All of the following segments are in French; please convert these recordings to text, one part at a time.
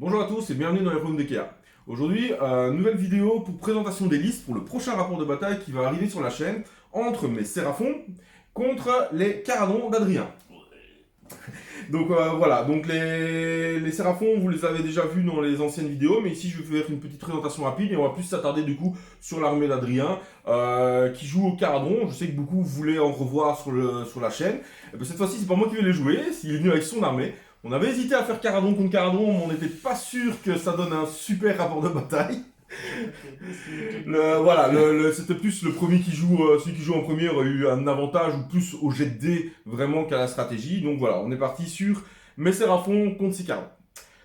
Bonjour à tous et bienvenue dans les Royaumes d'Ikea. Aujourd'hui, nouvelle vidéo pour présentation des listes pour le prochain rapport de bataille qui va arriver sur la chaîne entre mes Séraphons contre les Caradons d'Adrien. Donc voilà, donc les Séraphons, vous les avez déjà vus dans les anciennes vidéos, mais ici je vais faire une petite présentation rapide et on va plus s'attarder du coup sur l'armée d'Adrien qui joue au Caradon. Je sais que beaucoup voulaient en revoir sur la chaîne. Et bien, cette fois-ci, c'est pas moi qui vais les jouer, il est venu avec son armée. On avait hésité à faire Caradon contre Caradon, mais on n'était pas sûr que ça donne un super rapport de bataille. C'était plus le premier qui joue, celui qui joue en premier aurait eu un avantage ou plus au jet de dés vraiment qu'à la stratégie. Donc voilà, on est parti sur mes Séraphons contre Sicaron.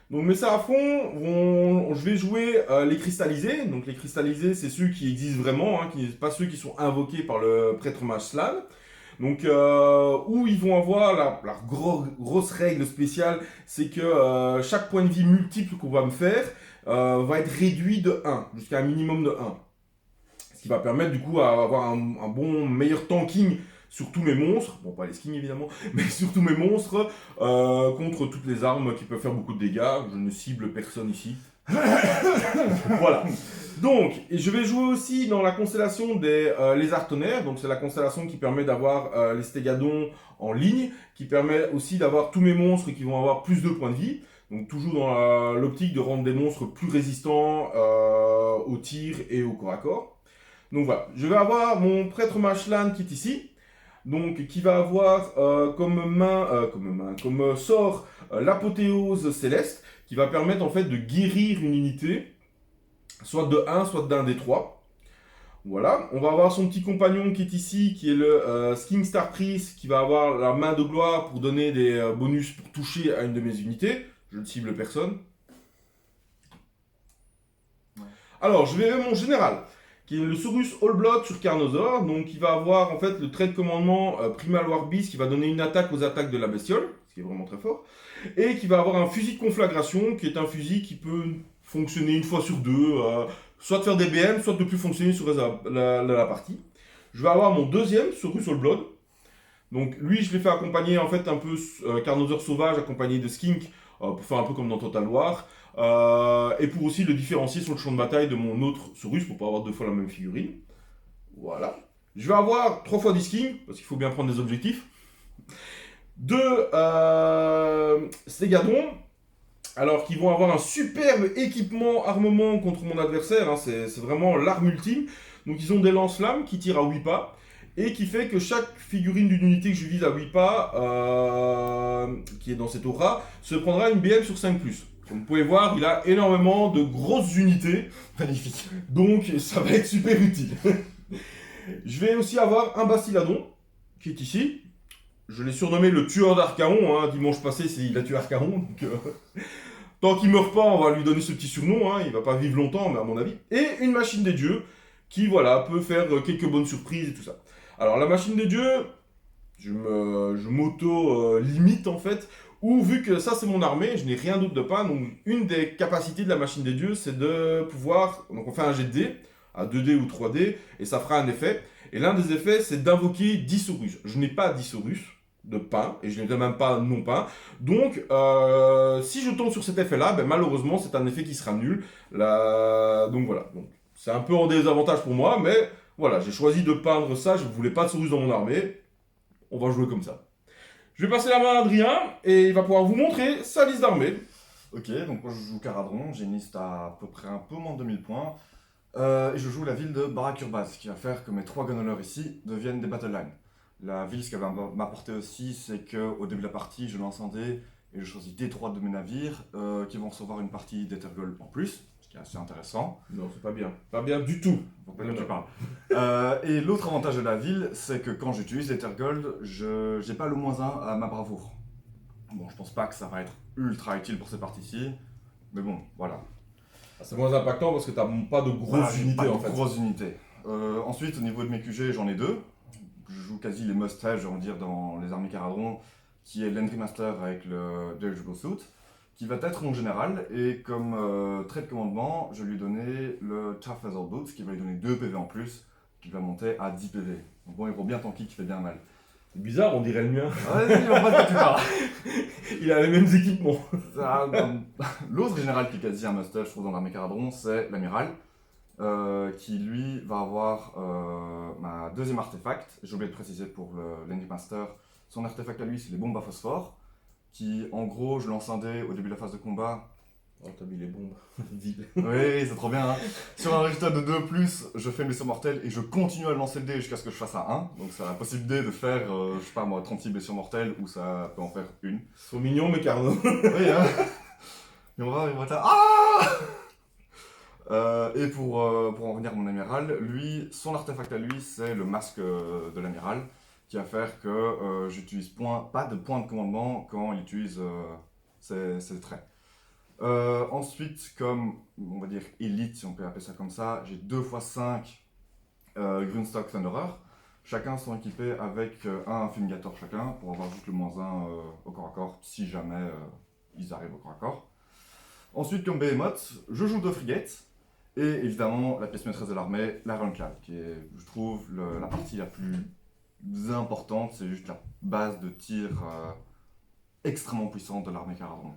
Donc mes Séraphons, je vais jouer les cristallisés. Donc les cristallisés, c'est ceux qui existent vraiment, hein, pas ceux qui sont invoqués par le prêtre mage Slan. Donc, où ils vont avoir la grosse règle spéciale, c'est que chaque point de vie multiple qu'on va me faire va être réduit de 1, jusqu'à un minimum de 1. Ce qui va permettre du coup à avoir un bon, meilleur tanking sur tous mes monstres, bon pas les skins évidemment, mais sur tous mes monstres, contre toutes les armes qui peuvent faire beaucoup de dégâts. Je ne cible personne ici. Voilà. Donc, je vais jouer aussi dans la constellation des lézards tonnerres. Donc, c'est la constellation qui permet d'avoir les stégadons en ligne, qui permet aussi d'avoir tous mes monstres qui vont avoir plus de points de vie. Donc, toujours dans l'optique de rendre des monstres plus résistants au tir et au corps à corps. Donc, voilà. Je vais avoir mon prêtre Mashlan qui est ici. Donc, qui va avoir comme sort l'apothéose céleste, qui va permettre en fait de guérir une unité soit de 1, soit d'un des 3. Voilà, on va avoir son petit compagnon qui est ici, qui est le Sking Star Priest, qui va avoir la main de gloire pour donner des bonus pour toucher à une de mes unités. Je ne cible personne. Alors, je vais vers mon général, qui est le Saurus All Blood sur Carnosaur. Donc, il va avoir en fait le trait de commandement Primal War Beast, qui va donner une attaque aux attaques de la bestiole, ce qui est vraiment très fort. Et qui va avoir un fusil de conflagration, qui est un fusil qui peut fonctionner une fois sur deux, soit de faire des BM, soit de plus fonctionner sur la partie. Je vais avoir mon deuxième Saurus All Blood. Donc lui, je l'ai fait accompagner en fait un peu Carnosaur sauvage, accompagné de Skink, pour faire un peu comme dans Total War. Et pour aussi le différencier sur le champ de bataille de mon autre Saurus, pour pas avoir deux fois la même figurine. Voilà. Je vais avoir 3 fois des Skink, parce qu'il faut bien prendre des objectifs. 2 Stégadons, alors qu'ils vont avoir un superbe équipement armement contre mon adversaire, hein, c'est vraiment l'arme ultime. Donc ils ont des lance-flammes qui tirent à 8 pas, et qui fait que chaque figurine d'une unité que je vise à 8 pas, qui est dans cette aura, se prendra une BM sur 5+. Comme vous pouvez voir, il a énormément de grosses unités. Magnifique. Donc ça va être super utile. Je vais aussi avoir un Bastiladon, qui est ici. Je l'ai surnommé le tueur d'Archaon, hein. Dimanche passé, il a tué Archaon, donc tant qu'il meurt pas, on va lui donner ce petit surnom, hein. Il va pas vivre longtemps, mais à mon avis. Et une machine des dieux, qui voilà, peut faire quelques bonnes surprises et tout ça. Alors la machine des dieux, je m'auto-limite en fait, ou vu que ça c'est mon armée, je n'ai rien d'autre de pas, donc une des capacités de la machine des dieux, c'est de pouvoir, donc on fait un jet de dés, à 2D ou 3D, et ça fera un effet. Et l'un des effets, c'est d'invoquer 10 Saurus. Je n'ai pas 10 Saurus de pain, et je n'ai même pas non pain. Donc, si je tombe sur cet effet-là, ben, malheureusement, c'est un effet qui sera nul. Donc voilà. Donc, c'est un peu en désavantage pour moi, mais voilà, j'ai choisi de peindre ça. Je ne voulais pas de Saurus dans mon armée. On va jouer comme ça. Je vais passer la main à Adrien, et il va pouvoir vous montrer sa liste d'armées. Ok, donc moi je joue Caradron, j'ai une liste à peu près un peu moins de 2000 points. Et je joue la ville de Barakurbaz, ce qui va faire que mes 3 gunhullers ici deviennent des battle lines. La ville, ce qu'elle va m'apporter aussi, c'est qu'au début de la partie, je lance un dé et je choisis D3 de mes navires qui vont recevoir une partie d'Ethergold en plus, ce qui est assez intéressant. Non, c'est pas bien. Pas bien du tout. Faut pas que tu parles. Et l'autre avantage de la ville, c'est que quand j'utilise l'Ethergold, je n'ai pas le -1 à ma bravoure. Bon, je pense pas que ça va être ultra utile pour cette partie-ci, mais bon, voilà. C'est moins impactant parce que t'as pas de grosses unités en fait. Grosses unités. Ensuite, au niveau de mes QG, j'en ai 2. Je joue quasi les must-have, j'ai envie de dire, dans les armées Caradron, qui est l'Entry Master avec le Dirigible Suit, qui va être mon général, et comme trait de commandement, je lui ai donné le Tough Feather Boots, qui va lui donner 2 PV en plus, qui va monter à 10 PV. Donc bon, il vaut bien tanky, qui fait bien mal. C'est bizarre, on dirait le mien. Vas-y, je vois pas de quoi tu parles. Il a les mêmes équipements. L'autre général qui est quasi un must-have, je trouve, dans l'armée Caradron, c'est l'amiral, qui lui va avoir ma deuxième artefact. J'ai oublié de préciser pour l'Enigma Master, son artefact à lui, c'est les bombes à phosphore, qui en gros, je lance un dé au début de la phase de combat. Oh, t'as mis les bombes. Vide. Oui, c'est trop bien. Hein. Sur un résultat de 2+, je fais une blessure mortelle et je continue à lancer le dé jusqu'à ce que je fasse un 1. Donc ça a la possibilité de faire, je sais pas moi, 36 blessures mortelles ou ça peut en faire une. Ils sont mignons, mes carnaux. Oui, hein. Et on va être là. Ah et pour en revenir à mon amiral, lui, son artefact à lui, c'est le masque de l'amiral, qui va faire que j'utilise pas de point de commandement quand il utilise ses traits. Ensuite, comme on va dire élite, si on peut appeler ça comme ça, j'ai 2x5 Grunstock Thunderer. Chacun sont équipés avec un Fumigator chacun pour avoir juste le -1 au corps à corps si jamais ils arrivent au corps à corps. Ensuite, comme Behemoth, je joue 2 frigates et évidemment la pièce maîtresse de l'armée, l'Ironclad, qui est, je trouve, la partie la plus importante. C'est juste la base de tir extrêmement puissante de l'armée Caradron.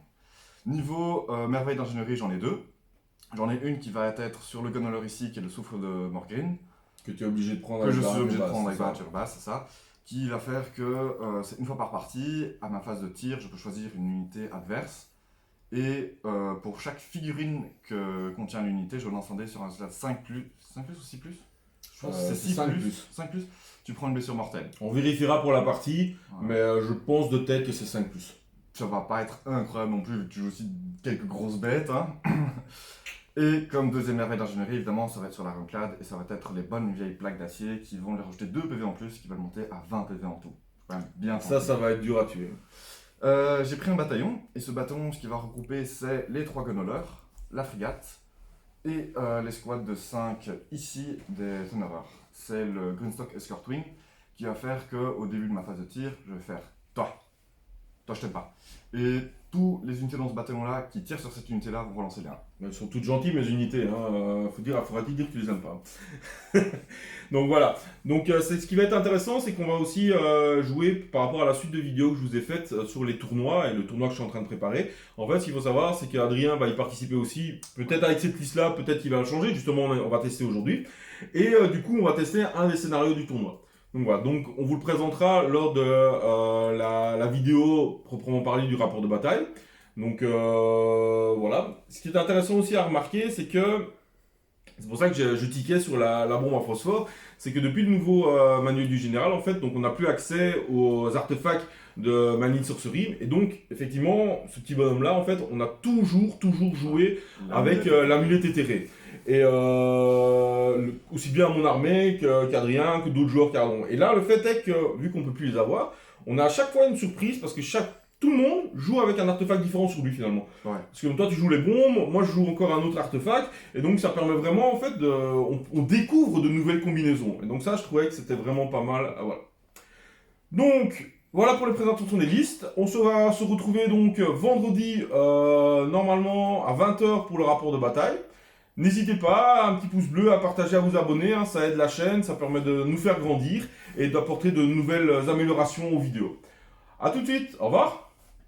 Niveau merveille d'ingénierie, j'en ai 2. J'en ai une qui va être sur le gunner ici, qui est le souffle de Morgryn. Que tu es obligé de prendre Que avec je suis obligé de Baraturbass, prendre avec c'est ça. Baraturbass, c'est ça. Qui va faire que, c'est une fois par partie, à ma phase de tir, je peux choisir une unité adverse. Et pour chaque figurine que contient l'unité, je lance un dé sur un slot 5+, 5+ ou 6+. Je pense que c'est 6+. 5+. Tu prends une blessure mortelle. On vérifiera pour la partie, Voilà. mais je pense de tête que c'est 5+. Ça va pas être incroyable non plus, vu que tu joues aussi quelques grosses bêtes. Hein. Et comme deuxième merveille d'ingénierie, évidemment, ça va être sur l'Ironclad et ça va être les bonnes vieilles plaques d'acier qui vont lui rajouter 2 PV en plus, qui va le monter à 20 PV en tout. Quand même bien Ça, tenté. ça va être dur à tuer. J'ai pris un bataillon, et ce bataillon, ce qui va regrouper, c'est les 3 gunholders, la frégate, et l'escouade de 5 ici des Thunderers. C'est le Grunstock Escort Wing, qui va faire qu'au début de ma phase de tir, je vais faire toi, je t'aime pas. Et tous les unités dans ce bataillon-là qui tirent sur cette unité-là vont relancer les 1. Elles sont toutes gentilles, mes unités. Hein. Faudra-t-il dire que tu les aimes pas. Donc voilà. Donc ce qui va être intéressant, c'est qu'on va aussi jouer par rapport à la suite de vidéos que je vous ai faites sur les tournois et le tournoi que je suis en train de préparer. En fait, ce qu'il faut savoir, c'est qu'Adrien va y participer aussi. Peut-être avec cette liste-là, peut-être qu'il va le changer. Justement, on va tester aujourd'hui. Et du coup, on va tester un des scénarios du tournoi. Donc voilà, donc on vous le présentera lors de la vidéo proprement parlée du rapport de bataille. Donc voilà. Ce qui est intéressant aussi à remarquer, c'est que, c'est pour ça que je tiquais sur la bombe à phosphore, c'est que depuis le nouveau manuel du général, en fait, donc on n'a plus accès aux artefacts de Manine Sorcery. Et donc, effectivement, ce petit bonhomme-là, en fait, on a toujours joué avec l'amulette éthérée. Et aussi bien mon armée qu'Adrien, que d'autres joueurs Caradron. Et là, le fait est que, vu qu'on ne peut plus les avoir, on a à chaque fois une surprise parce que tout le monde joue avec un artefact différent sur lui finalement. Ouais. Parce que toi tu joues les bombes, moi je joue encore un autre artefact, et donc ça permet vraiment en fait on découvre de nouvelles combinaisons. Et donc ça je trouvais que c'était vraiment pas mal. Voilà. Donc voilà pour les présentations des listes. On va se retrouver donc vendredi normalement à 20h pour le rapport de bataille. N'hésitez pas, un petit pouce bleu, à partager, à vous abonner, hein, ça aide la chaîne, ça permet de nous faire grandir et d'apporter de nouvelles améliorations aux vidéos. A tout de suite, au revoir.